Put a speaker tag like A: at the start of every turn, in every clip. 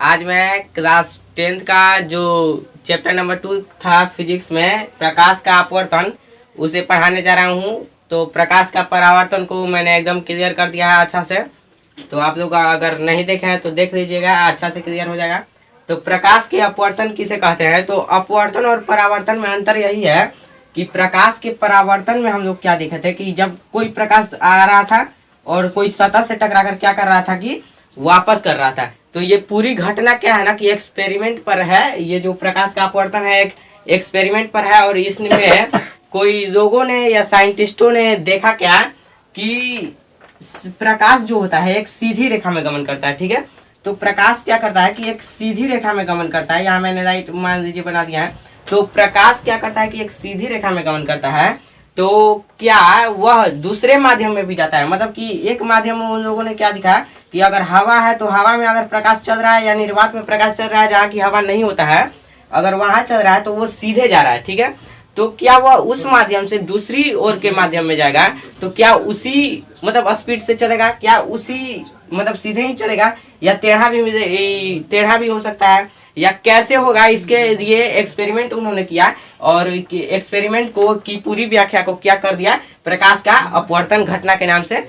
A: आज मैं class 10th का जो चैप्टर नंबर 2 था फिजिक्स में प्रकाश का अपवर्तन उसे पढ़ाने जा रहा हूँ। तो प्रकाश का परावर्तन को मैंने एकदम क्लियर कर दिया है अच्छा से। तो आप लोग अगर नहीं देखे हैं तो देख लीजिएगा, अच्छा से क्लियर हो जाएगा। तो प्रकाश के अपवर्तन किसे कहते हैं? तो अपवर्तन और परावर्तन में अंतर यही है कि प्रकाश के परावर्तन में हम लोग क्या देखे थे कि जब कोई प्रकाश आ रहा था और कोई सतह से टकरा कर क्या कर रहा था कि वापस कर रहा था। तो ये पूरी घटना क्या है ना कि एक्सपेरिमेंट पर है। ये जो प्रकाश का अपवर्तन है एक एक्सपेरिमेंट पर है और इसमें कोई लोगों ने या साइंटिस्टों ने देखा क्या कि प्रकाश जो होता है एक सीधी रेखा में गमन करता है। ठीक है, तो प्रकाश क्या करता है कि एक सीधी रेखा में गमन करता है। यहाँ मैंने राइट मान लीजिए बना दिया है। तो प्रकाश क्या करता है कि एक सीधी रेखा में गमन करता है। तो क्या वह दूसरे माध्यम में भी जाता है? मतलब कि एक माध्यम में उन लोगों ने क्या दिखा कि अगर हवा है तो हवा में अगर प्रकाश चल रहा है या निर्वात में प्रकाश चल रहा है जहाँ की हवा नहीं होता है, अगर वहां चल रहा है तो वो सीधे जा रहा है। ठीक है, तो क्या वह उस माध्यम से दूसरी ओर के माध्यम में जाएगा तो क्या उसी मतलब स्पीड से चलेगा? क्या उसी मतलब सीधे ही चलेगा या टेढ़ा भी हो सकता है या कैसे होगा? इसके लिए एक्सपेरिमेंट उन्होंने किया और एक्सपेरिमेंट को की पूरी व्याख्या को क्या कर दिया प्रकाश का अपवर्तन घटना के नाम से।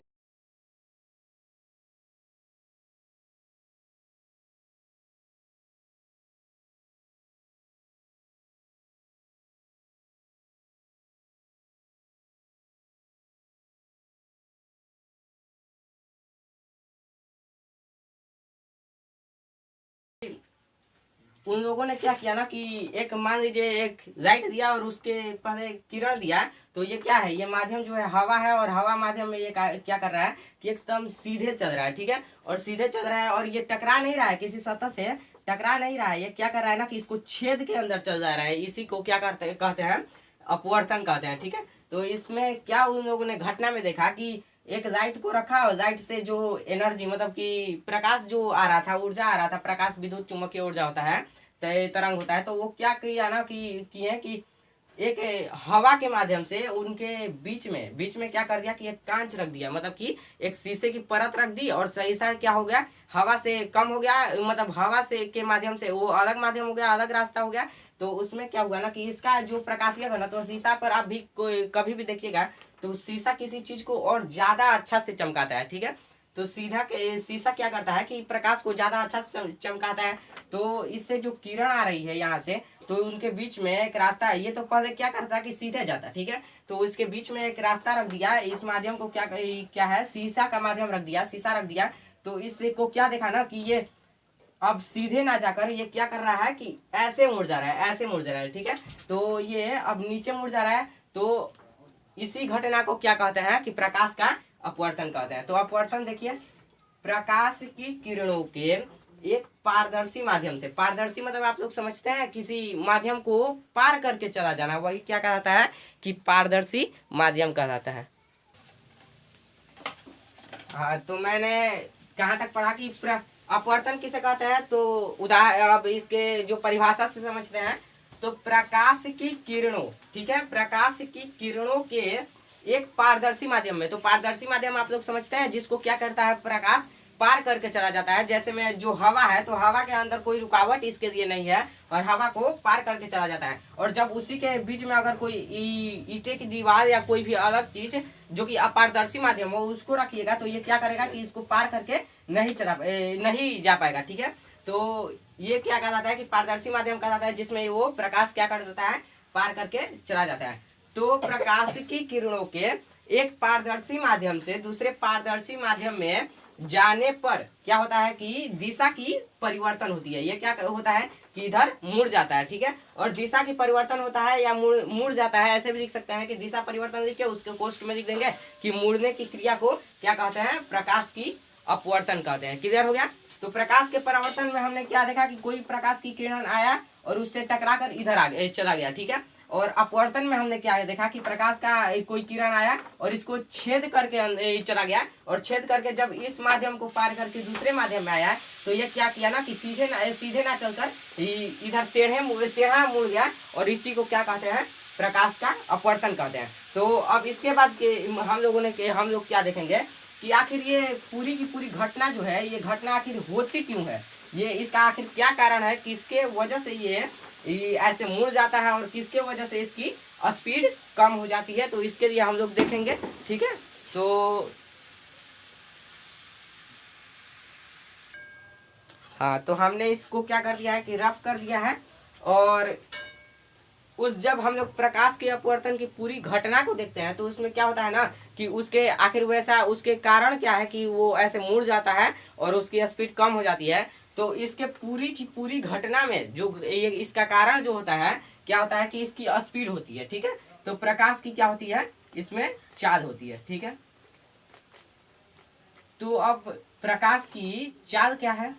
A: उन लोगों ने क्या किया ना कि एक मान लीजिए एक लाइट दिया और उसके पहले किरण दिया। तो ये क्या है, ये माध्यम जो है हवा है और हवा माध्यम में ये क्या कर रहा है कि एकदम सीधे चल रहा है। ठीक है, और सीधे चल रहा है और ये टकरा नहीं रहा है, किसी सतह से टकरा नहीं रहा है। ये क्या कर रहा है ना कि इसको छेद के अंदर चल जा रहा है। इसी को क्या कहते हैं अपवर्तन कहते हैं। ठीक है, तो इसमें क्या उन लोगों ने घटना में देखा कि एक लाइट को रखा और लाइट से जो एनर्जी मतलब कि प्रकाश जो आ रहा था, ऊर्जा आ रहा था, प्रकाश विद्युत चुम्बकीय ऊर्जा होता है, तरंग होता है। तो वो क्या किया ना कि किए कि एक हवा के माध्यम से उनके बीच में क्या कर दिया कि एक कांच रख दिया, मतलब कि एक शीशे की परत रख दी और शीशा क्या हो गया, हवा से कम हो गया, मतलब हवा से के माध्यम से वो अलग माध्यम हो गया, अलग रास्ता हो गया। तो उसमें क्या हुआ ना कि इसका जो प्रकाशीय है ना, तो शीशा पर आप भी कभी भी देखिएगा तो शीशा किसी चीज को और ज्यादा अच्छा से चमकाता है। ठीक है, तो शीशा क्या करता है कि प्रकाश को ज्यादा अच्छा से चमकाता है। तो इससे जो किरण आ रही है यहाँ से, तो उनके बीच में एक रास्ता है। ये तो पहले क्या करता है कि सीधे जाता। ठीक है, तो इसके बीच में एक रास्ता रख दिया। इस माध्यम को क्या है, शीशा का माध्यम रख दिया, शीशा रख दिया। तो इसको क्या देखा ना कि ये अब सीधे ना जाकर ये क्या कर रहा है कि ऐसे मुड़ जा रहा है, ऐसे मुड़ जा रहा है। ठीक है, तो ये अब नीचे मुड़ जा रहा है। तो इसी घटना को क्या कहते हैं कि प्रकाश का अपवर्तन कहते हैं। तो अपवर्तन देखिए, प्रकाश की किरणों के एक पारदर्शी माध्यम से, पारदर्शी मतलब आप लोग समझते हैं किसी माध्यम को पार करके चला जाना, वही क्या कहलाता है कि पारदर्शी माध्यम कहलाता है। हाँ, तो मैंने कहाँ तक पढ़ा कि अपवर्तन किसे कहते हैं? तो उदाहरण अब इसके जो परिभाषा से समझते हैं। तो प्रकाश की किरणों, ठीक है, प्रकाश की किरणों के एक पारदर्शी माध्यम में, तो पारदर्शी माध्यम आप लोग समझते हैं जिसको क्या करता है प्रकाश पार करके चला जाता है। जैसे में जो हवा है तो हवा के अंदर कोई रुकावट इसके लिए नहीं है और हवा को पार करके चला जाता है। और जब उसी के बीच में अगर कोई ईंटे की दीवार या कोई भी अलग चीज जो कि अपारदर्शी माध्यम हो उसको रखिएगा तो ये क्या करेगा कि इसको पार करके नहीं जा पाएगा। ठीक है, तो ये क्या कहलाता है कि पारदर्शी माध्यम कहलाता है जिसमें वो प्रकाश क्या कर देता है, पार करके चला जाता है। तो प्रकाश की किरणों के एक पारदर्शी माध्यम से दूसरे पारदर्शी माध्यम में जाने पर क्या होता है कि दिशा की परिवर्तन होती है। ये क्या होता है कि इधर मुड़ जाता है। ठीक है, और दिशा की परिवर्तन होता है या मुड़ जाता है, ऐसे भी लिख सकते हैं कि दिशा परिवर्तन लिख के उसके पोस्ट में लिख देंगे कि मुड़ने की क्रिया को क्या कहते हैं, प्रकाश की अपवर्तन कहते हैं। क्लियर हो गया? तो प्रकाश के परावर्तन में हमने क्या देखा कि कोई प्रकाश की किरण आया और उससे टकरा कर इधर चला गया। ठीक है, और अपवर्तन में हमने क्या देखा कि प्रकाश का कोई किरण आया और इसको छेद करके चला गया और छेद करके जब इस माध्यम को पार करके दूसरे माध्यम में आया तो ये क्या किया ना कि सीधे ना चलकर इधर टेढ़ा मुड़ गया और इसी को क्या कहते हैं, प्रकाश का अपवर्तन कहते हैं। तो अब इसके बाद हम लोग क्या देखेंगे कि आखिर ये पूरी की पूरी घटना जो है, ये घटना आखिर होती क्यों है। ये इसका आखिर क्या कारण है, किसके वजह से ये ऐसे मुड़ जाता है और किसके वजह से इसकी स्पीड कम हो जाती है, तो इसके लिए हम लोग देखेंगे। ठीक है, तो हाँ, तो हमने इसको क्या कर दिया है कि रफ कर दिया है। और उस जब हम लोग प्रकाश के अपवर्तन की पूरी घटना को देखते हैं तो उसमें क्या होता है ना कि उसके आखिर वैसा उसके कारण क्या है कि वो ऐसे मुड़ जाता है और उसकी स्पीड कम हो जाती है। तो इसके पूरी की पूरी घटना में जो ये इसका कारण जो होता है क्या होता है कि इसकी स्पीड होती है। ठीक है, तो प्रकाश की क्या होती है, इसमें चाल होती है। ठीक है, तो अब प्रकाश की चाल क्या है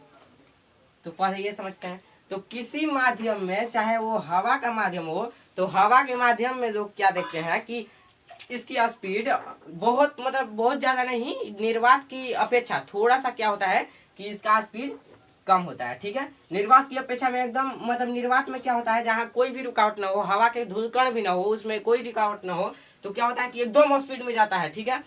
A: तो पहले ये समझते हैं। तो किसी माध्यम में, चाहे वो हवा का माध्यम हो, तो हवा के माध्यम में लोग क्या देखते हैं कि इसकी स्पीड बहुत बहुत ज़्यादा नहीं, निर्वात की अपेक्षा थोड़ा सा क्या होता है कि इसका स्पीड कम होता है। ठीक है, निर्वात की अपेक्षा में एकदम निर्वात में क्या होता है, जहाँ कोई भी रुकावट ना हो, हवा के धूलकण भी ना हो, उसमें कोई रुकावट ना हो, तो क्या होता है कि एकदम स्पीड में जाता है। ठीक है,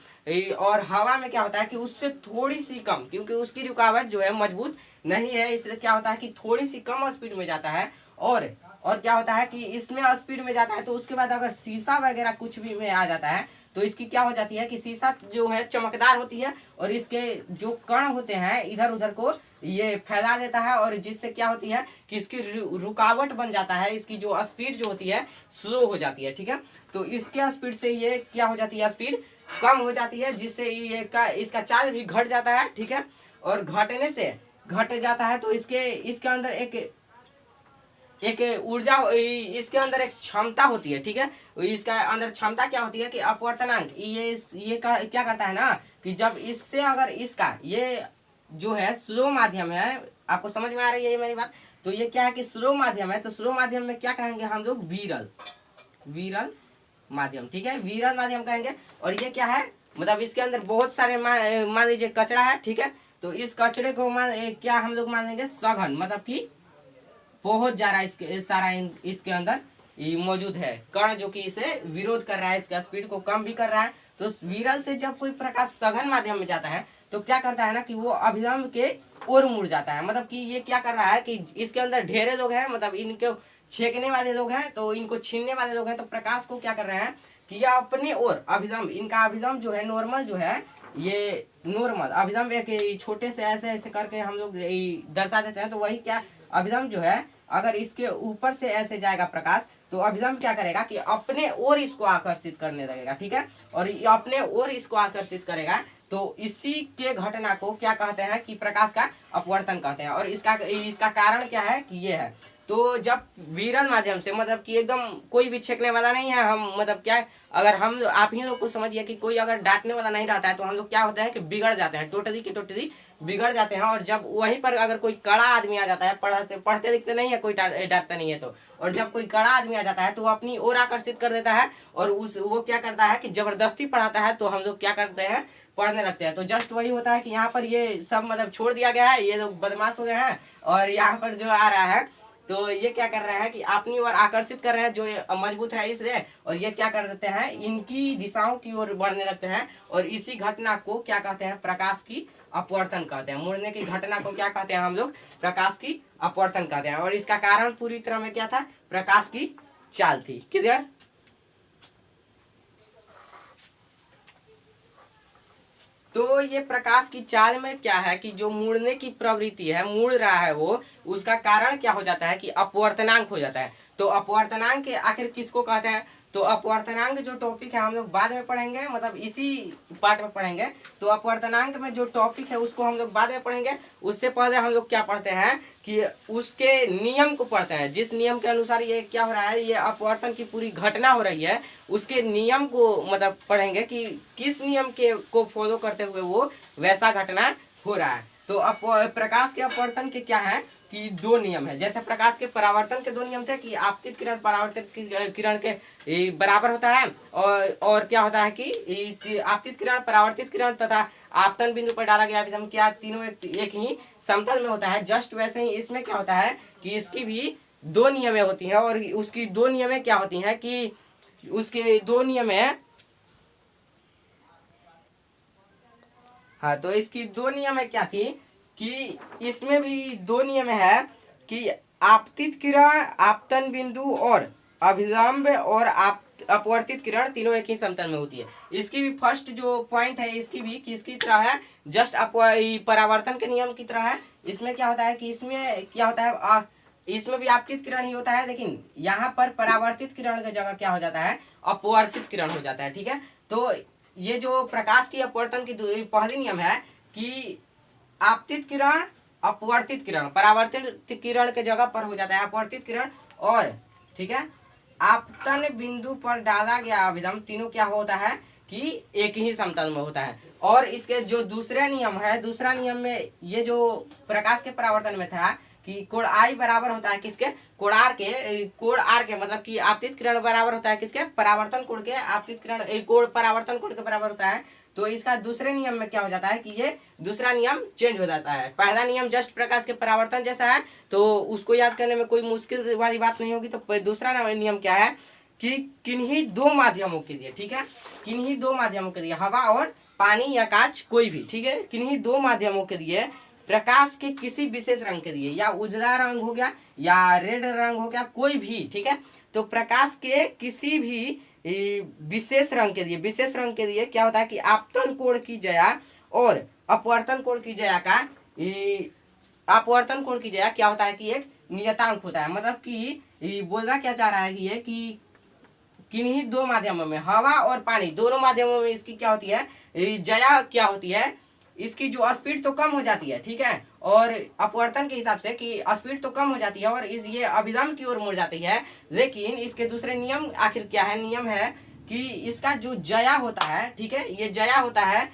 A: और हवा में क्या होता है कि उससे थोड़ी सी कम, क्योंकि उसकी रुकावट जो है मजबूत नहीं है, इसलिए क्या होता है कि थोड़ी सी कम स्पीड में जाता है। और क्या होता है कि इसमें स्पीड में जाता है तो उसके बाद अगर शीशा वगैरह कुछ भी में आ जाता है तो इसकी क्या हो जाती है कि शीशा जो है चमकदार होती है और इसके जो कण होते हैं इधर उधर को ये फैला देता है, और जिससे क्या होती है कि इसकी रुकावट बन जाता है, इसकी जो स्पीड जो होती है स्लो हो जाती है। ठीक है, तो इसके स्पीड से ये क्या हो जाती है, स्पीड कम हो जाती है, जिससे ये इसका चार्ज भी घट जाता है। ठीक है, और घटने से घट जाता है तो इसके अंदर एक ऊर्जा, इसके अंदर एक क्षमता होती है। ठीक है, इसका अंदर क्षमता क्या होती है कि अपवर्तनांक, क्या करता है ना कि जब इससे अगर इसका ये जो है स्लो माध्यम है, आपको समझ में आ रही है ये मेरी बात, तो ये क्या है कि स्लो माध्यम है, तो स्लो माध्यम में क्या कहेंगे हम लोग, विरल माध्यम। ठीक है, विरल माध्यम कहेंगे। और ये क्या है, इसके अंदर बहुत सारे मान लीजिए कचरा है। ठीक है, तो इस कचरे को क्या हम लोग मानेंगे, सघन, कि बहुत ज्यादा इसके अंदर ये मौजूद है कण, जो कि इसे विरोध कर रहा है, इसका स्पीड को कम भी कर रहा है। तो विरल से जब कोई प्रकाश सघन माध्यम में जाता है तो क्या करता है ना कि वो अभिलंब के ओर मुड़ जाता है। कि ये क्या कर रहा है कि इसके अंदर ढेरे लोग हैं, इनको छेकने वाले लोग हैं, तो इनको छीनने वाले लोग हैं, तो प्रकाश को क्या कर रहे हैं कि यह अपने ओर अभिलंब, इनका अभिलंब जो है नॉर्मल जो है, ये नॉर्मल अभिलंब एक छोटे से ऐसे ऐसे करके हम लोग दर्शा देते हैं। तो वही क्या अभिलंब जो है, अगर इसके ऊपर से ऐसे जाएगा प्रकाश तो अभिलंब क्या करेगा कि अपने ओर इसको आकर्षित करने लगेगा। ठीक है, और अपने ओर इसको आकर्षित करेगा, तो इसी के घटना को क्या कहते हैं कि प्रकाश का अपवर्तन कहते हैं। और इसका कारण क्या है कि ये है, तो जब विरल माध्यम से, कि एकदम कोई भी छेकने वाला नहीं है, हम क्या, अगर हम आप ही लोग को समझिए कि कोई अगर डांटने वाला नहीं रहता है तो हम लोग क्या होते हैं कि बिगड़ जाते हैं, टोटली बिगड़ जाते हैं। और जब वहीं पर अगर कोई कड़ा आदमी आ जाता है, पढ़ते लिखते नहीं है, कोई डांटता नहीं है, तो और जब कोई कड़ा आदमी आ जाता है तो वो अपनी ओर आकर्षित कर देता है, और वो क्या करता है कि जबरदस्ती पढ़ाता है, तो हम लोग क्या करते हैं, पढ़ने लगते हैं। तो जस्ट वही होता है कि यहाँ पर ये सब छोड़ दिया गया है, ये लोग बदमाश हो गए हैं, और यहाँ पर जो आ रहा है तो ये क्या कर रहे हैं कि अपनी ओर आकर्षित कर रहे हैं, जो मजबूत है इसलिए, और ये क्या कर देते हैं, इनकी दिशाओं की ओर बढ़ने लगते हैं। और इसी घटना को क्या कहते हैं, प्रकाश की अपवर्तन कहते हैं। मुड़ने की घटना को क्या कहते हैं हम लोग, प्रकाश की अपवर्तन कहते हैं। और इसका कारण पूरी तरह में क्या था, प्रकाश की चाल थी। क्लियर? तो ये प्रकाश की चाल में क्या है कि जो मुड़ने की प्रवृत्ति है, मुड़ रहा है वो, उसका कारण क्या हो जाता है कि अपवर्तनांक हो जाता है। तो अपवर्तनांक आखिर किसको कहते हैं, तो अपवर्तनांक जो टॉपिक है हम लोग बाद में पढ़ेंगे, इसी पार्ट में पढ़ेंगे। तो अपवर्तनांक में जो टॉपिक है उसको हम लोग बाद में पढ़ेंगे। उससे पहले हम लोग क्या पढ़ते हैं कि उसके नियम को पढ़ते हैं, जिस नियम के अनुसार ये क्या हो रहा है, ये अपवर्तन की पूरी घटना हो रही है, उसके नियम को पढ़ेंगे कि किस नियम के को फॉलो करते हुए वो वैसा घटना हो रहा है। तो प्रकाश के अपवर्तन के क्या है कि दो नियम है। जैसे प्रकाश के परावर्तन के दो नियम थे कि आपतित किरण परावर्तित किरण के बराबर होता है, और क्या होता है कि आपतित किरण, परावर्तित किरण तथा आपतन बिंदु पर डाला गया विभव क्या तीनों एक ही समतल में होता है। जस्ट वैसे ही इसमें क्या होता है कि इसकी भी दो नियमें होती हैं, और उसकी दो नियमें क्या होती हैं कि उसके दो नियमें, हाँ, तो इसकी दो नियमें क्या थी कि इसमें भी दो नियम है कि आपतित किरण, आपतन बिंदु और अभिलंब और अपवर्तित किरण तीनों एक ही समतल में होती है। इसकी भी फर्स्ट जो पॉइंट है इसकी भी किसकी तरह है, जस्ट परावर्तन के नियम की तरह है। इसमें क्या होता है कि इसमें क्या होता है, इसमें भी आपतित किरण ही होता है, लेकिन यहाँ पर परावर्तित किरण की जगह क्या हो जाता है, अपवर्तित किरण हो जाता है। ठीक है, तो ये जो प्रकाश की अपवर्तन की पहली नियम है कि आपतित किरण, अपवर्तित किरण, परावर्तित किरण के जगह पर हो जाता है अपवर्तित किरण, और ठीक है आपतन बिंदु पर डाला गया अभिलंब, तीनों क्या होता है कि एक ही समतल में होता है। और इसके जो दूसरा नियम है, दूसरा नियम में ये जो प्रकाश के परावर्तन में था कि कोण आई बराबर होता है किसके, कोण आर के मतलब कि आपतित किरण बराबर होता है किसके, परावर्तन कोण के, आपतित किरण कोण परावर्तन कोण के बराबर होता है। तो इसका दूसरे नियम में क्या हो जाता है कि ये दूसरा नियम चेंज हो जाता है। पहला नियम जस्ट प्रकाश के परावर्तन जैसा है, तो उसको याद करने में कोई मुश्किल वाली बात नहीं होगी। तो दूसरा नियम क्या है कि किन्हीं दो माध्यमों के लिए, ठीक है, किन्हीं दो माध्यमों के लिए, हवा और पानी या कांच कोई भी, ठीक है, किन्हीं दो माध्यमों के लिए प्रकाश के किसी विशेष रंग के लिए, या उजला रंग हो गया या रेड रंग हो गया, कोई भी, ठीक है, तो प्रकाश के किसी भी विशेष रंग के लिए, विशेष रंग के लिए क्या होता है कि आपतन कोण की जया और अपवर्तन कोण की जया का, अपवर्तन कोण की जया क्या होता है कि एक नियतांक होता है। मतलब कि बोलना क्या चाह रहा है कि ये कि किन्हीं दो माध्यमों में, हवा और पानी दोनों माध्यमों में इसकी क्या होती है, जया क्या होती है, इसकी जो स्पीड तो कम हो जाती है, ठीक है, और अपवर्तन के हिसाब से कि स्पीड तो कम हो जाती है और इस ये अभिलंब की ओर मुड़ जाती है। लेकिन इसके दूसरे नियम आखिर क्या है, नियम है कि इसका जो जया होता है, ठीक है, ये जया होता है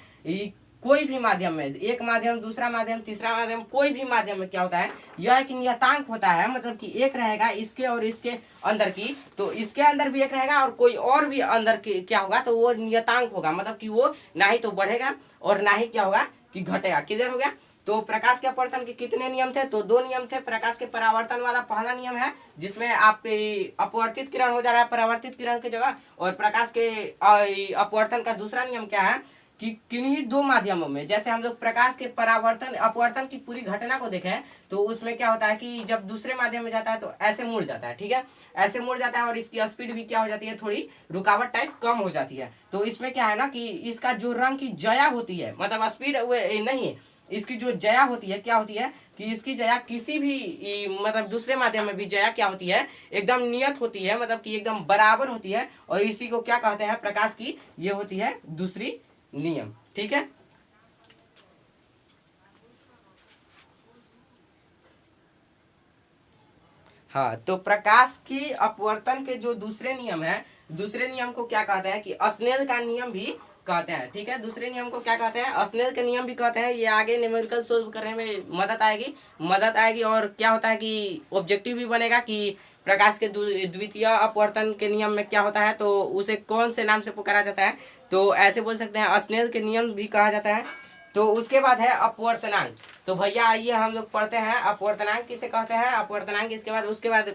A: कोई भी माध्यम में, एक माध्यम, दूसरा माध्यम, तीसरा माध्यम, कोई भी माध्यम में क्या होता है, यह एक नियतांक होता है। मतलब कि एक रहेगा इसके और इसके अंदर की, तो इसके अंदर भी एक रहेगा और कोई और भी अंदर की क्या होगा, तो वो नियतांक होगा। मतलब कि वो ना ही तो बढ़ेगा और ना ही क्या होगा कि घटेगा। किधर हो गया, तो प्रकाश के अपवर्तन के कितने नियम थे, तो दो नियम थे। प्रकाश के परावर्तन वाला पहला नियम है जिसमें आपके अपवर्तित किरण हो जा रहा है परावर्तित किरण की जगह, और प्रकाश के अपवर्तन का दूसरा नियम क्या है कि किन्हीं दो माध्यमों में, जैसे हम लोग प्रकाश के परावर्तन अपवर्तन की पूरी घटना को देखें तो उसमें क्या होता है कि जब दूसरे माध्यम में जाता है तो ऐसे मुड़ जाता है, ठीक है, ऐसे मुड़ जाता है और इसकी स्पीड भी क्या हो जाती है, थोड़ी रुकावट टाइप कम हो जाती है। तो इसमें क्या है ना कि इसका जो रंग की जया होती है, मतलब स्पीड नहीं है, इसकी जो जया होती है क्या होती है कि इसकी जया किसी भी मतलब दूसरे माध्यम में भी जया क्या होती है, एकदम नियत होती है, मतलब कि एकदम बराबर होती है, और इसी को क्या कहते हैं, प्रकाश की ये होती है दूसरी नियम। ठीक है, हाँ, तो प्रकाश की अपवर्तन के जो दूसरे नियम है, दूसरे नियम को क्या कहते हैं कि स्नेल का नियम भी कहते हैं। ठीक है, दूसरे नियम को क्या कहते हैं, स्नेल के नियम भी कहते हैं। ये आगे न्यूमेरिकल सोल्व करने में मदद आएगी। और क्या होता है कि ऑब्जेक्टिव भी बनेगा कि प्रकाश के द्वितीय अपवर्तन के नियम में क्या होता है, तो उसे कौन से नाम से पुकारा जाता है, तो ऐसे बोल सकते हैं स्नेल के नियम भी कहा जाता है। तो उसके बाद है अपवर्तनांक। तो भैया आइए हम लोग पढ़ते हैं अपवर्तनांक किसे कहते हैं, अपवर्तनांक। इसके बाद उसके बाद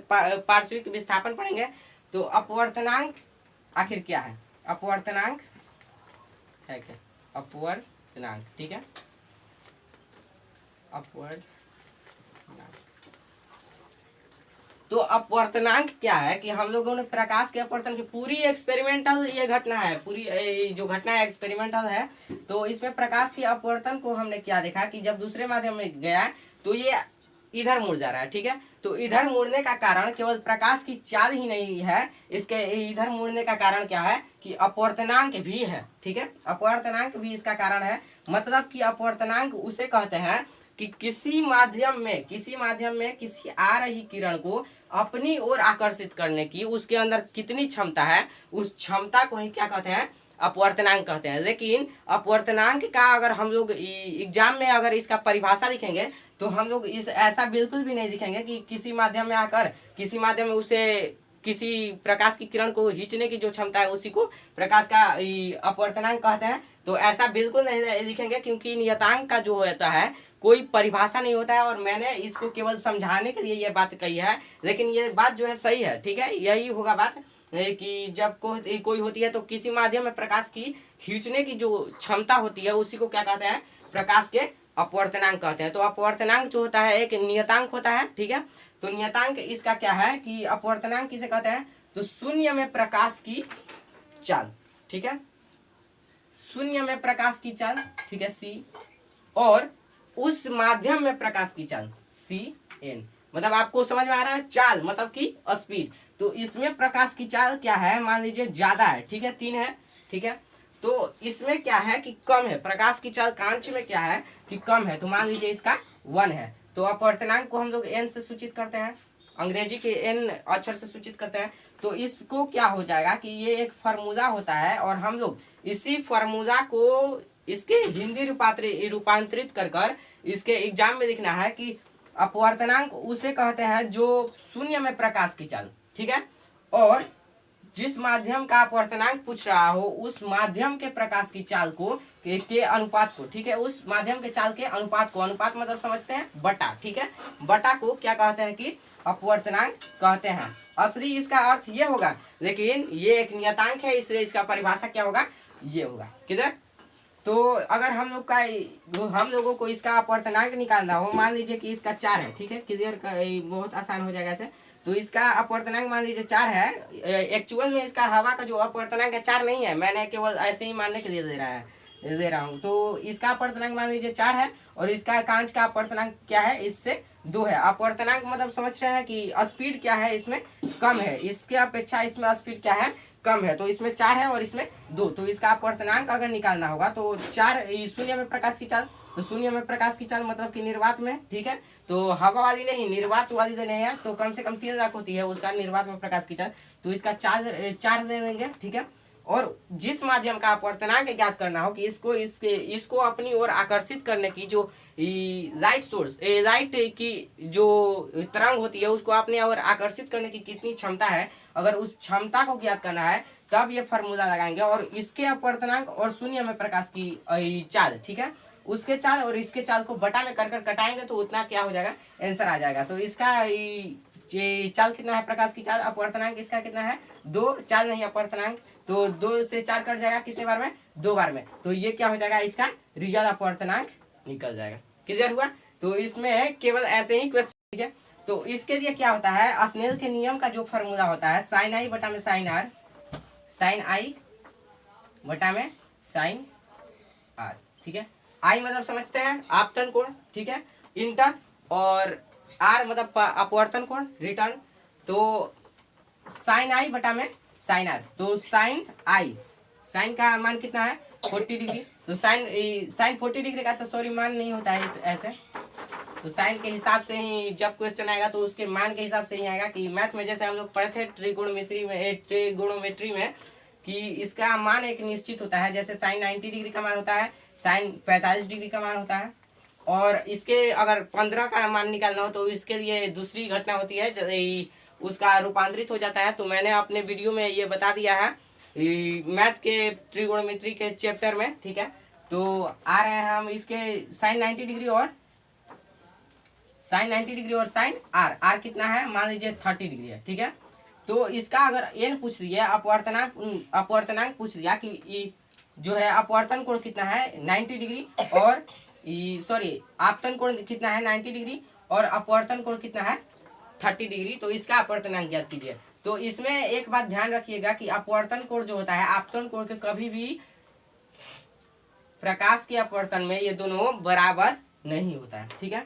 A: पार्श्विक विस्थापन पढ़ेंगे। तो अपवर्तनांक आखिर क्या है, अपवर्तनांक है क्या, अपवर्तनांक, ठीक है, अपवर्तनांक। तो अपवर्तनांक क्या है कि हम लोगों ने प्रकाश के अपवर्तन की पूरी एक्सपेरिमेंटल ये घटना है, पूरी जो घटना है एक्सपेरिमेंटल है। तो इसमें प्रकाश के अपवर्तन को हमने क्या देखा कि जब दूसरे माध्यम में गया तो ये इधर मुड़ जा रहा है। ठीक है, तो इधर मुड़ने का कारण केवल प्रकाश की चाल ही नहीं है, इसके इधर मुड़ने का कारण क्या है कि अपवर्तनांक भी है। ठीक है, अपवर्तनांक भी इसका कारण है। मतलब कि अपवर्तनांक उसे कहते हैं कि किसी माध्यम में किसी आ रही किरण को अपनी ओर आकर्षित करने की उसके अंदर कितनी क्षमता है, उस क्षमता को ही क्या कहते हैं, अपवर्तनांक कहते हैं। लेकिन अपवर्तनांक का अगर हम लोग एग्जाम में अगर इसका परिभाषा लिखेंगे तो हम लोग इस ऐसा बिल्कुल भी नहीं लिखेंगे कि किसी माध्यम में आकर किसी माध्यम में उसे किसी प्रकाश की किरण को खींचने की जो क्षमता है उसी को प्रकाश का अपवर्तनांक कहते हैं। तो ऐसा बिल्कुल नहीं लिखेंगे, क्योंकि नियतांक का जो होता है कोई परिभाषा नहीं होता है, और मैंने इसको केवल समझाने के लिए ये बात कही है। लेकिन ये बात जो है सही है। ठीक है, यही होगा बात कि जब कोई होती है तो किसी माध्यम में प्रकाश की खींचने की जो क्षमता होती है उसी को क्या कहते हैं, प्रकाश के अपवर्तनांक कहते हैं। तो अपवर्तनांक जो होता है एक नियतांक होता है, ठीक है। तो नियतांक इसका क्या है कि अपवर्तनांक किसे कहते हैं, तो शून्य में प्रकाश की चाल, ठीक है, शून्य में प्रकाश की चाल, ठीक है, सी, और उस माध्यम में प्रकाश की चाल सी एन। मतलब आपको समझ में आ रहा है, चाल मतलब कि स्पीड। तो इसमें प्रकाश की चाल क्या है, मान लीजिए ज्यादा है, ठीक है, 3 है, ठीक है। तो इसमें क्या है कि कम है, प्रकाश की चाल कांच में क्या है कि कम है, तो मान लीजिए इसका 1 है। तो अपवर्तनांक को हम लोग एन से सूचित करते हैं, अंग्रेजी के एन अक्षर से सूचित करते हैं। तो इसको क्या हो जाएगा कि ये एक फार्मूला होता है, और हम लोग इसी फार्मूला को इसके हिंदी रूपांतरित कर इसके एग्जाम में लिखना है कि अपवर्तनांक उसे कहते हैं जो शून्य में प्रकाश की चाल, ठीक है, और जिस माध्यम का अपवर्तनांक पूछ रहा हो उस माध्यम के प्रकाश की चाल को के अनुपात को, ठीक है, उस माध्यम के चाल के अनुपात को, अनुपात मतलब समझते हैं बटा, ठीक है, बटा को क्या कहते हैं कि अपवर्तनांक कहते हैं। असली इसका अर्थ ये होगा, लेकिन ये एक नियतांक है इसलिए इसका परिभाषा क्या होगा, ये होगा, किधर। तो अगर हम लोगों को इसका अपवर्तनांक निकालना हो, मान लीजिए कि इसका 4 है, ठीक है, क्लियर, बहुत आसान हो जाएगा ऐसे। तो इसका अपवर्तनांक मान लीजिए 4 है, एक्चुअल में इसका हवा का जो अपवर्तनांक है 4 नहीं है, मैंने केवल ऐसे ही मानने के लिए दे रहा हूँ। तो इसका अपवर्तनांक मान लीजिए 4 है, और इसका कांच का अपवर्तनांक क्या है, इससे 2 है। अपवर्तनांक मतलब समझ रहे हैं कि स्पीड क्या है इसमें कम है, इसके अपेक्षा इसमें स्पीड क्या है, कम है। तो इसमें 4 है और इसमें 2, तो इसका अपवर्तनांक अगर निकालना होगा तो 4 शून्य में प्रकाश की चाल, तो शून्य में प्रकाश की चाल मतलब कि निर्वात में, ठीक है, तो हवा वाली नहीं निर्वात वाली देने हैं, तो कम से कम 3 लाख होती है उसका निर्वात में प्रकाश की चाल, तो इसका 4 दे देंगे, ठीक है। और जिस माध्यम का अपवर्तनांक ज्ञात करना हो कि इसको अपनी ओर आकर्षित करने की जो लाइट सोर्स लाइट की जो तरंग होती है उसको अपने ओर आकर्षित करने की कितनी क्षमता है, अगर उस क्षमता को ज्ञात करना है तब ये फार्मूला लगाएंगे, और इसके अपवर्तनांक और शून्य में प्रकाश की चाल, ठीक है, उसके चाल और इसके चाल को बटा में कर कटाएंगे तो उतना क्या हो जाएगा, आंसर आ जाएगा। तो इसका चाल कितना है, प्रकाश की चाल, अपवर्तनांक इसका कितना है, 2, चाल नहीं अपवर्तनांक, तो 2 से 4 कट जाएगा, कितने बार में, 2 बार में। तो ये क्या हो जाएगा, इसका रियल अपवर्तनांक निकल जाएगा। क्लियर हुआ। तो इसमें केवल ऐसे ही क्वेश्चन, ठीक है। तो इसके लिए क्या होता है, स्नेल के नियम का जो फॉर्मूला होता है साइन आई बटा में साइन आर, साइन आई बटा में साइन आर, ठीक है। आई मतलब समझते हैं आपतन कोण, ठीक है, इंटर, और आर मतलब अपवर्तन कोण, रिटर्न। तो साइन आई बटा में साइन आर, तो साइन आई, साइन का मान कितना है 40 डिग्री, तो साइन 40 डिग्री का तो सॉरी मान नहीं होता है ऐसे, तो साइन के हिसाब से ही जब क्वेश्चन आएगा तो उसके मान के हिसाब से ही आएगा। कि मैथ में जैसे हम लोग पढ़े थे ट्रिगोनोमेट्री में कि इसका मान एक निश्चित होता है, जैसे साइन 90 डिग्री का मान होता है, साइन 45 डिग्री का मान होता है, और इसके अगर 15 का मान निकालना हो तो इसके लिए दूसरी घटना होती है, उसका रूपांतरित हो जाता है। तो मैंने अपने वीडियो में ये बता दिया है मैथ के ट्रिगोनोमेट्री के चैप्टर में, ठीक है। तो आ रहे हैं हम इसके साइन 90 डिग्री और साइन आर कितना है, मान लीजिए 30 डिग्री है, ठीक है। तो इसका अगर एन पूछ लिया, अपवर्तनांक पूछ लिया कि जो है अपवर्तन कोण कितना है 90 डिग्री, और सॉरी आपतन कोण कितना है 90 डिग्री, और अपवर्तन कोण कितना है 30 डिग्री, तो इसका अपवर्तनांक ज्ञात कीजिए। तो इसमें एक बात ध्यान रखिएगा कि अपवर्तन कोण जो होता है आपतन कोण के कभी भी प्रकाश के अपवर्तन में ये दोनों बराबर नहीं होता है, ठीक है।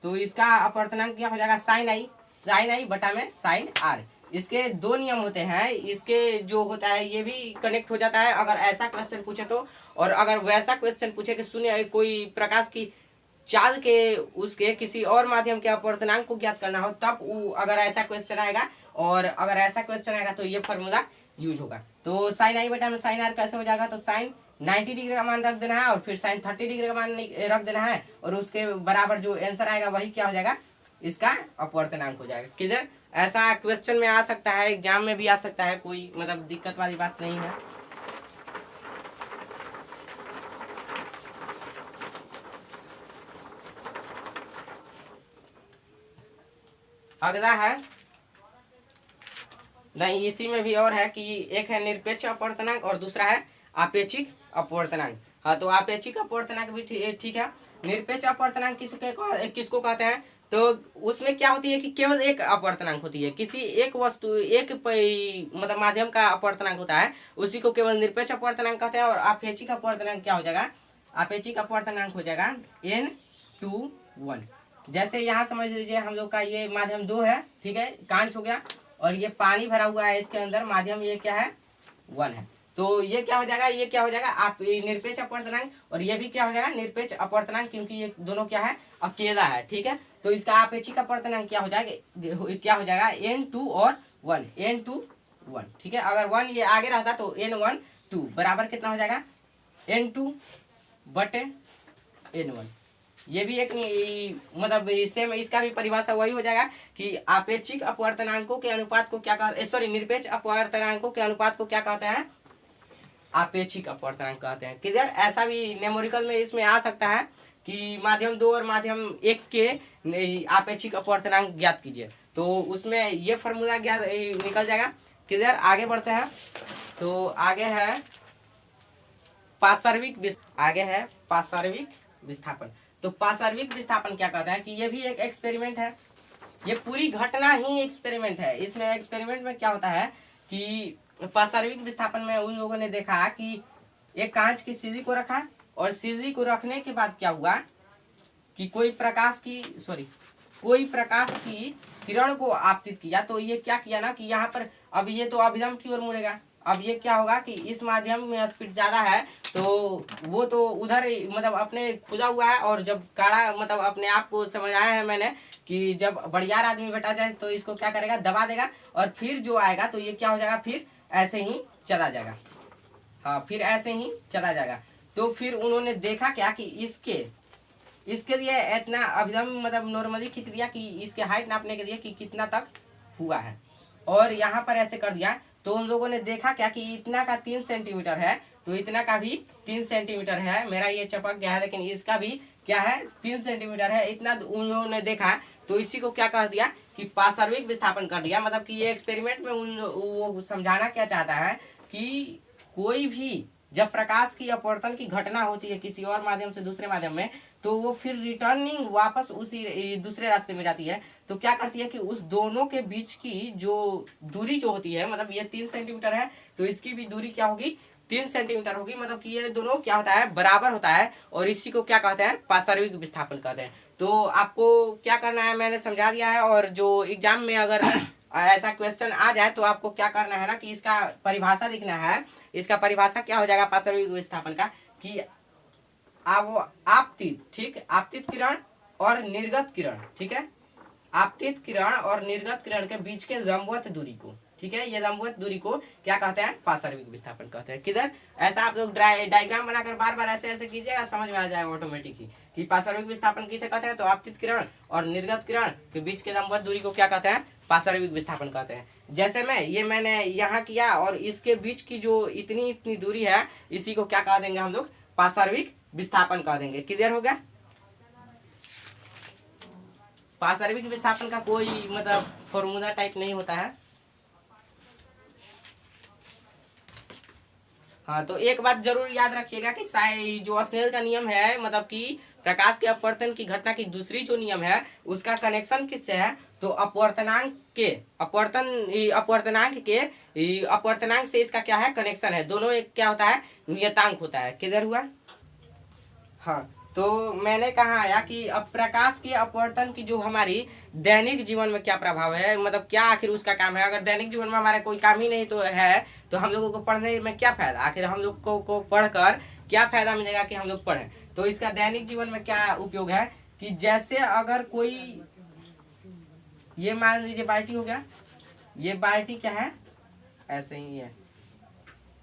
A: तो इसका अपवर्तनांक क्या हो जाएगा, साइन आई बटा में साइन आर। इसके 2 नियम होते हैं, इसके जो होता है ये भी कनेक्ट हो जाता है अगर ऐसा क्वेश्चन पूछे तो, और अगर वैसा क्वेश्चन पूछे कि शून्य कोई प्रकाश की चाल के उसके किसी और माध्यम के अपवर्तनांक को ज्ञात करना हो तब अगर ऐसा क्वेश्चन आएगा, और अगर ऐसा क्वेश्चन आएगा तो ये फॉर्मूला यूज होगा। तो साइन आई बटा में साइन आर कैसे हो जाएगा, तो साइन 90 डिग्री का मान रख देना है और फिर साइन 30 डिग्री का मान रख देना है, और उसके बराबर जो आंसर आएगा वही क्या हो जाएगा, इसका अपवर्तनांक हो जाएगा। किधर ऐसा क्वेश्चन में आ सकता है, एग्जाम में भी आ सकता है, कोई मतलब दिक्कत वाली बात नहीं है। अगला है, नहीं इसी में भी और है कि एक है निरपेक्ष अपवर्तनांक और दूसरा है आपेक्षिक अपवर्तनांक। हाँ, तो आपेक्षिक अपवर्तनांक भी ठीक है। निरपेक्ष अपवर्तनांक किसको कहते हैं? तो उसमें क्या होती है कि केवल एक अपवर्तनांक होती है, किसी एक वस्तु मतलब माध्यम का अपवर्तनांक होता है, उसी को केवल निरपेक्ष अपवर्तनांक कहते हैं। और आपेक्षिक अपवर्तनांक क्या हो जाएगा? आपेक्षिक अपवर्तनांक हो जाएगा n/1। जैसे यहाँ समझ लीजिए हम लोग का ये माध्यम 2 है, ठीक है, कांच हो गया, और ये पानी भरा हुआ है इसके अंदर, माध्यम ये क्या है? 1 है। तो ये क्या हो जाएगा? ये क्या हो जाएगा? आप निरपेक्ष अपवर्तनांक, और ये भी क्या हो जाएगा? निरपेक्ष अपवर्तनांक, क्योंकि ये दोनों क्या है? अकेला है, ठीक है। तो इसका आपेक्षिक अपवर्तनांक क्या हो जाएगा? क्या हो जाएगा? n2 और 1, n2 1, ठीक है। अगर 1 ये आगे रहता तो n1 2 बराबर कितना हो जाएगा? n2 बटे n1। ये भी एक मतलब सेम, इसका भी परिभाषा वही हो जाएगा कि आपेक्षिक अपवर्तनांकों के अनुपात को क्या कहते हैं? सॉरी, निरपेक्ष अपवर्तनांकों के अनुपात को क्या कहते हैं? आपेक्षिक अपवर्तनांक कहते हैं। क्लियर? ऐसा भी न्यूमेरिकल में इसमें आ सकता है कि माध्यम 2 और माध्यम 1 के आपेक्षिक अपवर्तनांक ज्ञात कीजिए, तो उसमें ये फॉर्मूला ज्ञात निकल जाएगा। क्लियर? आगे बढ़ते हैं। तो आगे है पार्श्विक विस्थापन। तो पार्श्विक विस्थापन क्या कहता है कि ये भी एक एक्सपेरिमेंट है, ये पूरी घटना ही एक्सपेरिमेंट है। इसमें एक्सपेरिमेंट में क्या होता है कि पार्श्विक विस्थापन में उन लोगों ने देखा कि एक कांच की सीढ़ी को रखा, और सीढ़ी को रखने के बाद क्या हुआ कि कोई प्रकाश की किरण को आपतित किया। तो ये क्या किया ना कि यहाँ पर अब ये तो अभिलंब की ओर मुड़ेगा। अब ये क्या होगा कि इस माध्यम में स्पीड ज्यादा है, तो वो तो उधर मतलब अपने खुदा हुआ है, और जब काड़ा मतलब अपने आप को समझ आया है मैंने कि जब बड़ियार आदमी बैठा जाए तो इसको क्या करेगा? दबा देगा, और फिर जो आएगा तो ये क्या हो जाएगा? फिर ऐसे ही चला जाएगा। हाँ, फिर ऐसे ही चला जाएगा। तो फिर उन्होंने देखा क्या कि इसके लिए इतना अभिलंब मतलब नॉर्मली खींच दिया कि इसके हाइट नापने के लिए कि कितना तक हुआ है, और यहाँ पर ऐसे कर दिया। तो उन लोगों ने देखा क्या कि इतना का 3 सेंटीमीटर है, तो इतना का भी 3 सेंटीमीटर है। मेरा ये चपक गया है, लेकिन इसका भी क्या है? 3 सेंटीमीटर है। इतना उन लोगों ने देखा, तो इसी को क्या कर दिया कि पार्श्विक विस्थापन कर दिया। मतलब कि ये एक्सपेरिमेंट में वो समझाना क्या चाहता है कि कोई भी जब प्रकाश की अपवर्तन की घटना होती है किसी और माध्यम से दूसरे माध्यम में, तो वो फिर रिटर्निंग वापस उसी दूसरे रास्ते में जाती है। तो क्या करती है कि उस दोनों के बीच की जो दूरी जो होती है, मतलब ये 3 सेंटीमीटर है, तो इसकी भी दूरी क्या होगी? 3 सेंटीमीटर होगी। मतलब कि ये दोनों क्या होता है? बराबर होता है, और इसी को क्या कहते हैं? पार्श्विक विस्थापन कहते हैं। तो आपको क्या करना है मैंने समझा दिया है, और जो एग्जाम में अगर ऐसा क्वेश्चन आ जाए तो आपको क्या करना है ना कि इसका परिभाषा लिखना है। इसका परिभाषा क्या हो जाएगा पार्श्विक विस्थापन का कि आपतित, ठीक, आपतित किरण और निर्गत किरण, ठीक है, आपतित किरण और निर्गत किरण के बीच के लंबवत दूरी को, ठीक है, ये लंबवत दूरी को क्या कहते हैं? पार्श्विक विस्थापन कहते हैं। किधर? ऐसा आप लोग डायग्राम बनाकर बार बार ऐसे ऐसे कीजिएगा, समझ में आ जाएगा ऑटोमेटिकली कि पार्श्विक विस्थापन किसे कहते हैं। तो आपतित किरण और निर्गत किरण के बीच के लंबवत दूरी को क्या कहते हैं? पार्श्विक विस्थापन कहते हैं। जैसे मैंने यहाँ किया, और इसके बीच की जो इतनी दूरी है, इसी को क्या कह देंगे हम लोग? पार्श्विक विस्थापन कह देंगे। क्लियर हो गया? पार्श्विक विस्थापन का कोई मतलब फॉर्मूला टाइप नहीं होता है। हाँ, तो एक बात जरूर याद रखिएगा कि जो स्नेल का नियम है, मतलब कि प्रकाश के अपवर्तन की घटना की दूसरी जो नियम है, उसका कनेक्शन किससे है? तो अपवर्तनांक से इसका क्या है? कनेक्शन है। दोनों एक क्या होता है? नियतांक होता है। किधर हुआ? हाँ, तो मैंने कहा आया कि अब प्रकाश के अपवर्तन की जो हमारी दैनिक जीवन में क्या प्रभाव है, मतलब क्या आखिर उसका काम है। अगर दैनिक जीवन में हमारा कोई काम ही नहीं तो है, तो हम लोगों को पढ़ने में क्या फायदा? आखिर हम लोग को पढ़कर क्या फायदा मिलेगा कि हम लोग पढ़ें? तो इसका दैनिक जीवन में क्या उपयोग है कि जैसे अगर कोई, ये मान लीजिए बाल्टी हो गया, ये बाल्टी क्या है? ऐसे ही है,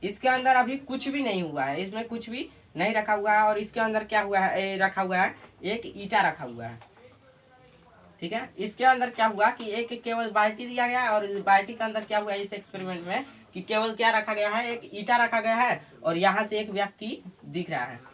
A: इसके अंदर अभी कुछ भी नहीं हुआ है, इसमें कुछ भी नहीं रखा हुआ है, और इसके अंदर क्या हुआ है? रखा हुआ है एक ईंटा रखा हुआ है, ठीक है। इसके अंदर क्या हुआ कि एक केवल बाल्टी दिया गया, और बाल्टी के अंदर क्या हुआ इस एक्सपेरिमेंट में कि केवल क्या रखा गया है? एक ईंटा रखा गया है, और यहाँ से एक व्यक्ति देख रहा है।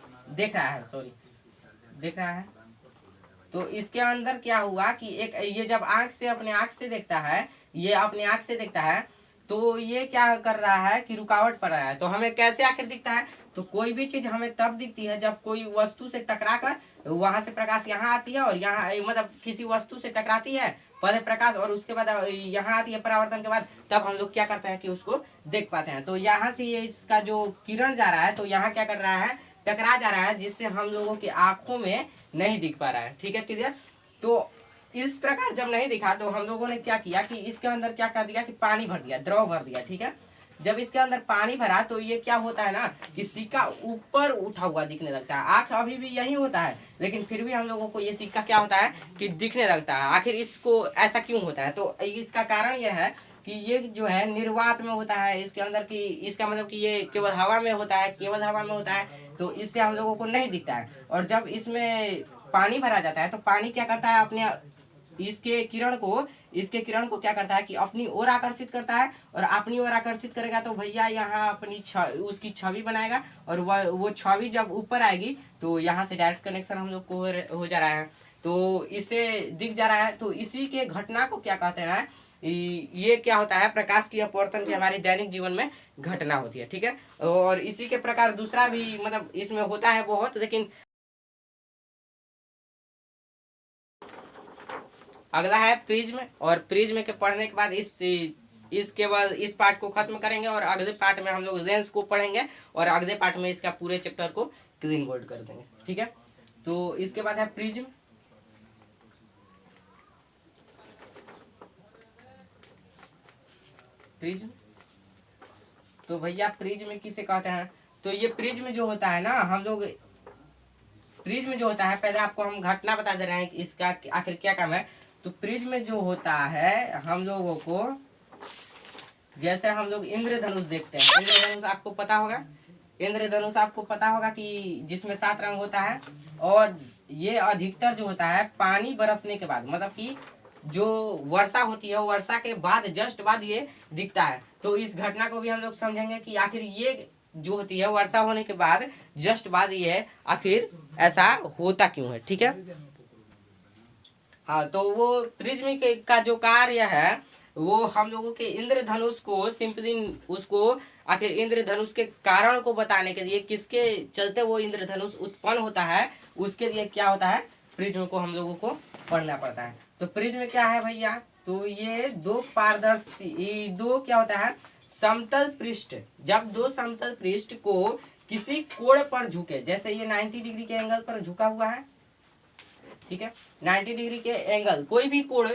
A: तो इसके अंदर क्या हुआ कि एक ये जब अपने आँख से देखता है, ये अपने आँख से देखता है, तो ये क्या कर रहा है कि रुकावट पड़ रहा है। तो हमें कैसे आखिर दिखता है? तो कोई भी चीज हमें तब दिखती है जब कोई वस्तु से टकराकर वहां से प्रकाश यहाँ आती है और यहाँ मतलब किसी वस्तु से टकराती है पहले प्रकाश, और उसके बाद यहाँ आती है परावर्तन के बाद, तब हम लोग क्या करते हैं कि उसको देख पाते हैं। तो यहाँ से ये इसका जो किरण जा रहा है तो यहाँ क्या कर रहा है, टकरा जा रहा है, जिससे हम लोगों की आंखों में नहीं दिख पा रहा है। ठीक है क्लियर। तो इस प्रकार जब नहीं दिखा तो हम लोगों ने क्या किया कि इसके अंदर क्या कर दिया कि पानी भर दिया, द्रव भर दिया। ठीक है, जब इसके अंदर पानी भरा तो ये क्या होता है ना कि सिक्का ऊपर उठा हुआ दिखने लगता है। आंख अभी भी यही होता है, लेकिन फिर भी हम लोगों को ये सिक्का क्या होता है कि दिखने लगता है। आखिर इसको ऐसा क्यों होता है, तो इसका कारण यह है कि ये जो है निर्वात में होता है इसके अंदर की, इसका मतलब कि ये केवल हवा में होता है, केवल हवा में होता है, तो इससे हम लोगों को नहीं दिखता है। और जब इसमें पानी भरा जाता है तो पानी क्या करता है, अपने इसके किरण को क्या करता है कि अपनी ओर आकर्षित करता है, और अपनी ओर आकर्षित करेगा तो भैया यहाँ अपनी उसकी छवि बनाएगा, और वो छवि जब ऊपर आएगी तो यहाँ से डायरेक्ट कनेक्शन हम लोग को हो जा रहा है, तो इससे दिख जा रहा है। तो इसी के घटना को क्या कहते हैं, ये क्या होता है, प्रकाश की अपवर्तन की हमारे दैनिक जीवन में घटना होती है। ठीक है, और इसी के प्रकार दूसरा भी मतलब इसमें होता है बहुत, लेकिन अगला है प्रिज्म। और प्रिज्म के पढ़ने के बाद इसके बाद इस पार्ट को खत्म करेंगे, और अगले पार्ट में हम लोग लेंस को पढ़ेंगे, और अगले पार्ट में इसका पूरे चैप्टर को क्लीन बोल्ड कर देंगे। ठीक है, तो इसके बाद है प्रिज्म। प्रिज्म तो भैया प्रिज्म किसे कहते हैं, तो ये प्रिज्म जो होता है ना, हम लोग प्रिज्म जो होता है, पहले आपको हम घटना बता दे रहे हैं कि इसका आखिर क्या काम है। तो प्रिज्म जो होता है हम लोगों को, जैसे हम लोग इंद्रधनुष देखते हैं, इंद्रधनुष आपको पता होगा, इंद्रधनुष आपको पता होगा कि जिसमें 7 रंग होता है, और ये अधिकतर जो होता है पानी बरसने के बाद, मतलब कि जो वर्षा होती है वर्षा के बाद जस्ट बाद ये दिखता है। तो इस घटना को भी हम लोग समझेंगे कि आखिर ये जो होती है वर्षा होने के बाद जस्ट बाद ये आखिर ऐसा होता क्यों है। ठीक है, हाँ, तो वो प्रिज्म का जो कार्य है वो हम लोगों के इंद्रधनुष को सिंपली उसको आखिर इंद्रधनुष के कारण को बताने के लिए, किसके चलते वो इंद्रधनुष उत्पन्न होता है, उसके लिए क्या होता है, प्रिज्म को हम लोगों को पढ़ना पड़ता है। तो प्रिज्म क्या है भैया, तो ये दो पारदर्शी, दो क्या होता है, समतल पृष्ठ, जब दो समतल पृष्ठ को किसी कोण पर झुके, जैसे ये 90 डिग्री के एंगल पर झुका हुआ है। ठीक है, 90 डिग्री के एंगल, कोई भी कोण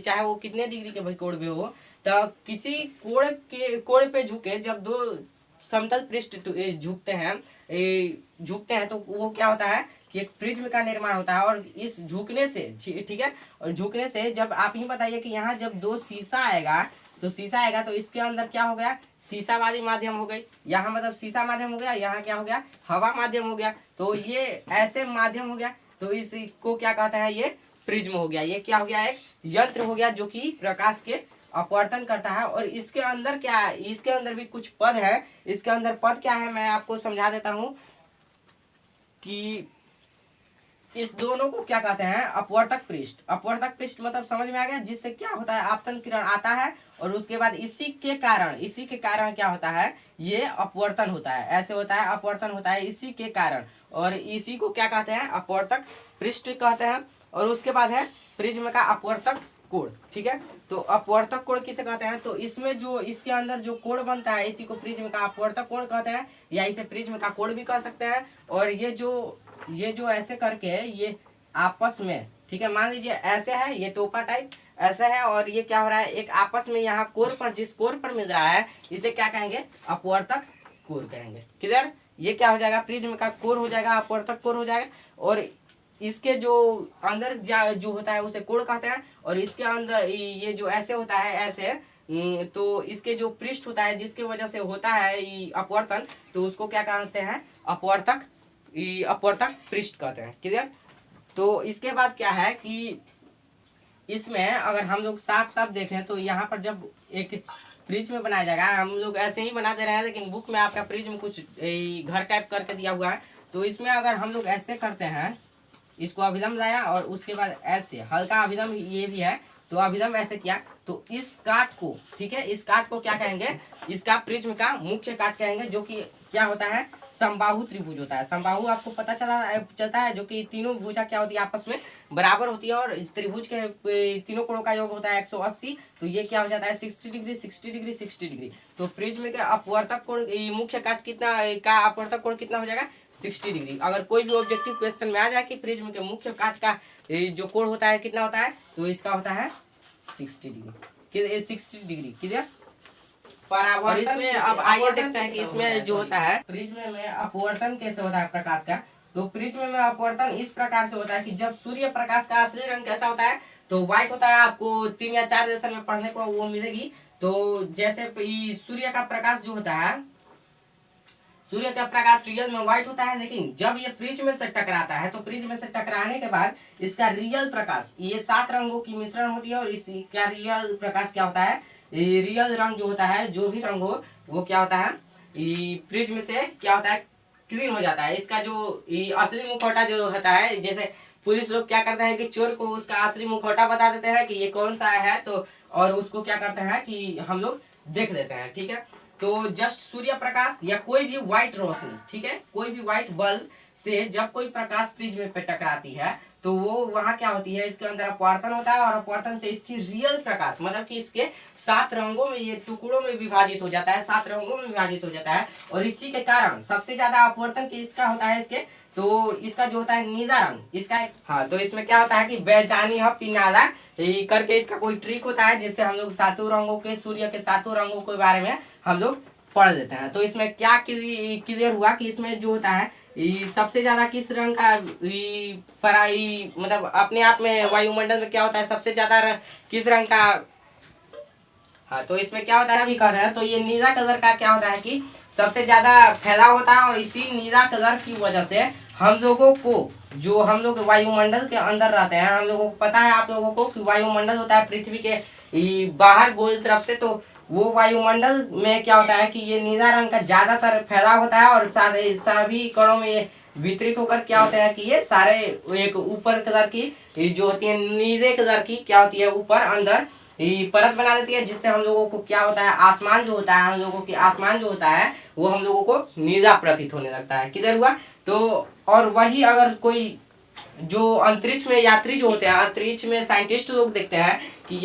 A: चाहे वो कितने डिग्री के भाई कोण भी हो, तो किसी कोण पे झुके, जब दो समतल पृष्ठ झुकते हैं तो वो क्या होता है कि एक प्रिज्म का निर्माण होता है। और इस झुकने से, ठीक है, और झुकने से जब आप ही बताइए कि यहाँ जब दो शीशा आएगा तो इसके अंदर क्या हो गया, शीशा वाली माध्यम हो गई, यहाँ मतलब शीशा माध्यम हो गया, यहाँ क्या हो गया, हवा माध्यम हो गया, तो ये ऐसे माध्यम हो गया, तो इसको क्या कहते हैं, ये प्रिज्म हो गया। ये क्या हो गया, एक यंत्र हो गया जो कि प्रकाश के अपवर्तन करता है। और इसके अंदर क्या है, इसके अंदर भी कुछ पद है, इसके अंदर पद क्या है मैं आपको समझा देता हूँ कि इस दोनों को क्या कहते हैं, अपवर्तक पृष्ठ। अपवर्तक पृष्ठ मतलब समझ में आ गया, जिससे क्या होता है, आपतन किरण आता है और उसके बाद इसी के कारण क्या होता है, ये अपवर्तन होता है, ऐसे होता है, अपवर्तन होता है इसी के कारण, और इसी को क्या कहते हैं, अपवर्तक पृष्ठ कहते हैं। और उसके बाद है प्रिज्म का अपवर्तक कोण। ठीक है, तो अपवर्तक कोण किसे कहते हैं, तो इसमें जो इसके अंदर जो कोण बनता है इसी को प्रिज्म का अपवर्तक कोण कहते हैं, या इसे प्रिज्म का कोण भी कह सकते हैं। और ये जो ऐसे करके ये आपस में, ठीक है, मान लीजिए ऐसे है, ये टोपा टाइप ऐसा है, और ये क्या हो रहा है, एक आपस में यहाँ कोण पर, जिस कोण पर मिल रहा है इसे क्या कहेंगे, अपवर्तक कोण कहेंगे। क्लियर, ये क्या हो जाएगा, प्रिज्म का कोण हो जाएगा, अपवर्तक कोण हो जाएगा। और इसके जो अंदर जो होता है उसे कोण कहते हैं, और इसके अंदर ये जो ऐसे होता है ऐसे, तो इसके जो पृष्ठ होता है जिसके वजह से होता है ये अपवर्तन, तो उसको क्या कहते हैं, अपवर्तक पृष्ठ कहते हैं। क्लियर, तो इसके बाद क्या है कि इसमें अगर हम लोग साफ साफ देखें तो यहाँ पर जब एक प्रिज्म बनाया जाएगा, हम लोग ऐसे ही बना दे रहे हैं, लेकिन बुक में आपका प्रिज्म कुछ घर टाइप करके दिया हुआ है, तो इसमें अगर हम लोग ऐसे करते हैं, इसको अभिलंब लाया और उसके बाद ऐसे हल्का अभिलंब ये भी है, तो अभी हम ऐसे किया, तो इस काट को, ठीक है, इस काट को क्या कहेंगे, इसका प्रिज्म का मुख्य काट कहेंगे, जो कि क्या होता है, समबाहु त्रिभुज होता है। समबाहु आपको पता चलता है, जो कि तीनों भुजा क्या होती है, आपस में बराबर होती है, और इस त्रिभुज के तीनों कोणों का योग होता है 180। तो ये क्या हो जाता है 60 डिग्री 60 डिग्री 60 डिग्री। तो प्रिज्म के अपवर्तक कोण, मुख्य काट कितना का अपवर्तक कोण कितना हो जाएगा 60 डिग्री। अगर कोई भी ऑब्जेक्टिव क्वेश्चन में आ जाए कि प्रिज्म के मुख्य काट का जो कोण होता है कितना होता है, तो इसका होता है 60 डिग्री, 60 डिग्री किधर। और इसमें अब आइए देखते हैं कि इसमें जो होता है प्रिज्म में अपवर्तन कैसे होता है प्रकाश का। तो प्रिज्म में अपवर्तन इस प्रकार से होता है कि जब सूर्य प्रकाश का असली रंग कैसा होता है, तो व्हाइट होता है। आपको 3 या 4 लेसन में पढ़ने को वो मिलेगी। तो जैसे सूर्य का प्रकाश जो होता है, सूर्य का प्रकाश रियल में व्हाइट होता है, लेकिन जब ये प्रिज्म से टकराता है, तो प्रिज्म से टकराने के बाद इसका रियल प्रकाश, ये 7 रंगों की मिश्रण होती है, और इसका रियल प्रकाश क्या होता है, रियल रंग जो होता है, जो भी रंग हो वो क्या होता है, प्रिज्म से क्या होता है, क्लीन हो जाता है। इसका जो असली मुखौटा जो होता है, जैसे पुलिस लोग क्या करते हैं कि चोर को उसका असली मुखौटा बता देते हैं कि ये कौन सा है, तो और उसको क्या करते हैं कि हम लोग देख लेते हैं, ठीक है। तो जस्ट सूर्य प्रकाश या कोई भी व्हाइट रोशनी, ठीक है, कोई भी व्हाइट बल्ब से जब कोई प्रकाश प्रिज्म पे टकराती है, तो वो वहां क्या होती है, इसके अंदर अपवर्तन होता है, और अपवर्तन से इसकी रियल प्रकाश, मतलब कि इसके 7 रंगों में, ये टुकड़ों में विभाजित हो जाता है, 7 रंगों में विभाजित हो जाता है। और इसी के कारण सबसे ज्यादा अपवर्तन किसका होता है, इसके, तो इसका जो होता है नीला रंग इसका। हाँ, तो इसमें क्या होता है कि बेजानी पिनाला करके इसका कोई ट्रिक होता है, जिससे हम लोग 7 रंगों के, सूर्य के 7 रंगों के बारे में हम लोग पढ़ लेते हैं। तो इसमें क्या क्लियर हुआ कि इसमें जो होता है सबसे ज्यादा किस रंग का मतलब अपने आप में वायुमंडल में क्या होता है, सबसे ज्यादा किस रंग का। हाँ, तो इसमें क्या होता है अभी कर रहे हैं, तो ये नीला कलर का क्या होता है कि सबसे ज्यादा फैलाव होता है, और इसी नीला कलर की वजह से हम लोगों को, जो हम लोग वायुमंडल के अंदर रहते हैं, हम लोगों को पता है, आप लोगों को कि वायुमंडल होता है पृथ्वी के बाहर गोल तरफ से, तो वो वायुमंडल में क्या होता है कि ये नीला रंग का ज्यादातर फैलाव होता है, और सभी कणों में ये वितरित होकर क्या होते हैं कि ये सारे एक ऊपर कलर की जो होती है, नीले कलर की क्या होती है, ऊपर अंदर परत बना देती है, जिससे हम लोगों को क्या होता है, आसमान जो होता है, हम लोगों की आसमान जो होता है वो हम लोगों को नीला प्रतीत होने लगता है। किधर हुआ, तो और वही अगर कोई जो अंतरिक्ष में यात्री जो होते हैं, अंतरिक्ष में साइंटिस्ट लोग देखते हैं कि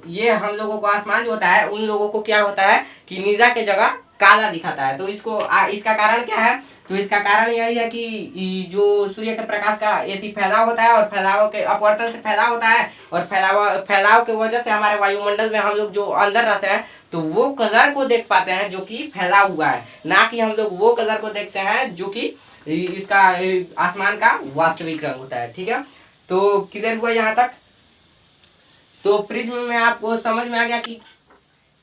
A: ये हम लोगों को आसमान जो होता है, उन लोगों को क्या होता है कि नीला के जगह काला दिखाता है। तो इसका कारण क्या है, तो इसका कारण यही है कि जो सूर्य के प्रकाश का यदि फैलाव होता है, और फैलाव के अपवर्तन से फैलाव होता है, और फैलाव के वजह से हमारे वायुमंडल में हम लोग जो अंदर रहते हैं, तो वो कलर को देख पाते हैं जो कि फैला हुआ है, ना कि हम लोग वो कलर को देखते हैं जो कि इसका आसमान का वास्तविक रंग होता है, ठीक है। तो किधर हुआ यहाँ तक, तो प्रिज्म में आपको समझ में आ गया कि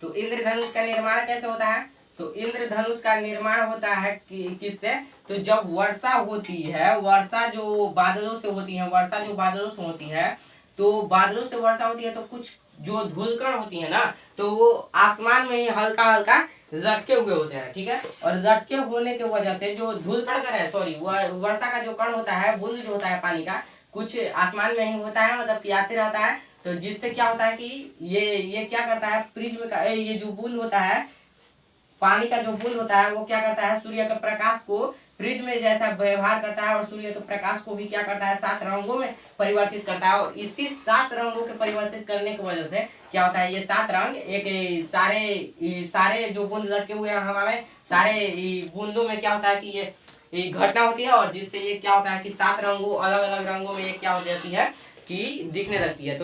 A: तो इंद्रधनुष का निर्माण कैसे होता है। तो इंद्रधनुष का निर्माण होता है किससे, तो जब वर्षा होती है, वर्षा जो बादलों से होती है, वर्षा जो बादलों से होती है, तो बादलों से वर्षा होती है, तो कुछ जो धूलकण होती है ना, तो वो आसमान में ही हल्का हल्का लटके हुए होते हैं, ठीक है। और लटके होने की वजह से जो धूलकण का है, सॉरी, वर्षा का जो कण होता है, बूंद जो होता है पानी का, कुछ आसमान में ही होता है, मतलब कि आते रहता है। तो जिससे क्या होता है कि ये क्या करता है, प्रिज्म का ये जो बूंद होता है, पानी का जो बूंद होता है, वो क्या करता है, सूर्य के प्रकाश को प्रिज्म में जैसा व्यवहार करता है, और सूर्य के प्रकाश को भी क्या करता है, 7 रंगों में परिवर्तित करता है। और इसी 7 रंगों के परिवर्तित करने की वजह से क्या होता है, ये 7 रंग एक सारे जो बूंद लटके हुए हैं हवा में, सारे बूंदों में क्या होता है कि ये घटना होती है, और जिससे ये क्या होता है कि 7 रंगों, अलग अलग रंगों में ये क्या हो जाती है कि दिखने लगती है। तो